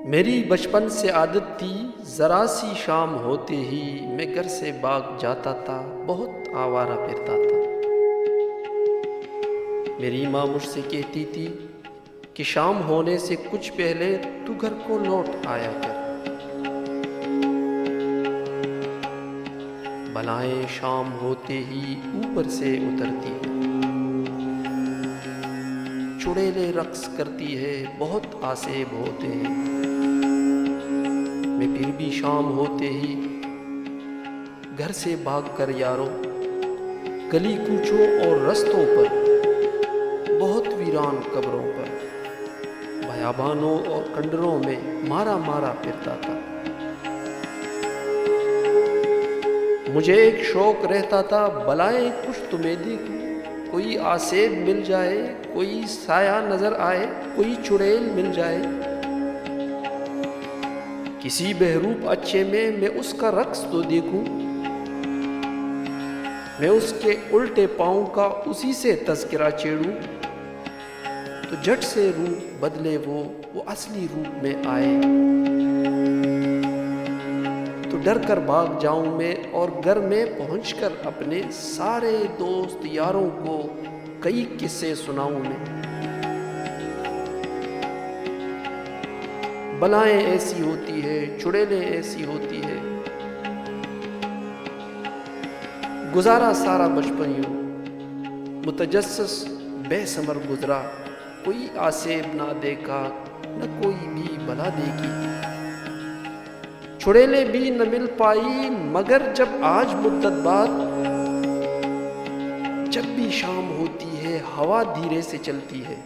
میری بچپن سے عادت تھی، ذرا سی شام ہوتے ہی میں گھر سے باغ جاتا تھا، بہت آوارہ پھرتا تھا۔ میری ماں مجھ سے کہتی تھی کہ شام ہونے سے کچھ پہلے تو گھر کو لوٹ آیا کر۔ بلائیں شام ہوتے ہی اوپر سے اترتی ہے، چڑیلے رقص کرتی ہے، بہت آسیب ہوتے ہیں۔ میں پھر بھی شام ہوتے ہی گھر سے بھاگ کر یاروں، گلی کوچوں اور رستوں پر، بہت ویران قبروں پر، بیابانوں اور کنڈروں میں مارا مارا پھرتا تھا۔ مجھے ایک شوق رہتا تھا، بلائیں کچھ تمہیں دیکھوں، کوئی آسیب مل جائے، کوئی سایہ نظر آئے، کوئی چڑیل مل جائے، کسی بہروپ اچھے میں اس کا رقص تو دیکھوں، میں اس کے الٹے پاؤں کا اسی سے تذکرہ چھیڑوں، تو جھٹ سے روپ بدلے وہ اصلی روپ میں آئے، تو ڈر کر بھاگ جاؤں میں اور گھر میں پہنچ کر اپنے سارے دوست یاروں کو کئی قصے سناؤں میں۔ بلائیں ایسی ہوتی ہے، چڑیلیں ایسی ہوتی ہے، گزارا سارا بچپن یوں متجسس بے ثمر گزرا، کوئی آسیب نہ دیکھا، نہ کوئی بھی بلا دیکھی، چڑیلیں بھی نہ مل پائی، مگر جب آج مدت بعد جب بھی شام ہوتی ہے ہوا دھیرے سے چلتی ہے،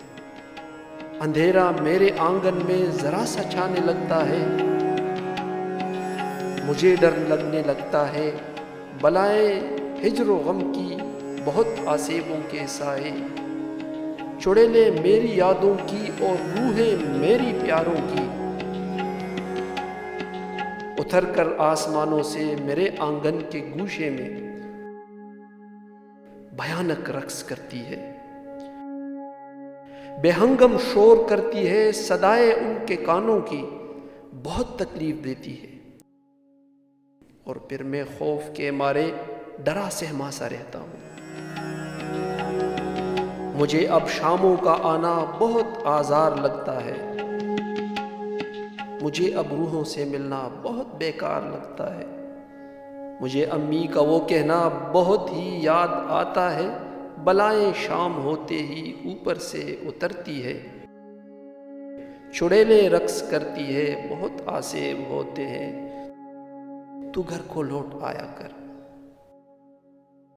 اندھیرا میرے آنگن میں ذرا سا چھانے لگتا ہے، مجھے ڈر لگنے لگتا ہے، بلائیں ہجر و غم کی بہت آسیبوں کے سائے، چڑیلیں میری یادوں کی اور روحیں میری پیاروں کی، اتر کر آسمانوں سے میرے آنگن کے گوشے میں بھیانک رقص کرتی ہے، بے ہنگم شور کرتی ہے، صدائے ان کے کانوں کی بہت تکلیف دیتی ہے، اور پھر میں خوف کے مارے ڈرا سہما سا رہتا ہوں۔ مجھے اب شاموں کا آنا بہت آزار لگتا ہے، مجھے اب روحوں سے ملنا بہت بیکار لگتا ہے، مجھے امی کا وہ کہنا بہت ہی یاد آتا ہے، بلائیں شام ہوتے ہی اوپر سے اترتی ہے، چڑیلیں رقص کرتی ہے، بہت آسیب ہوتے ہیں، تو گھر کو لوٹ آیا کر۔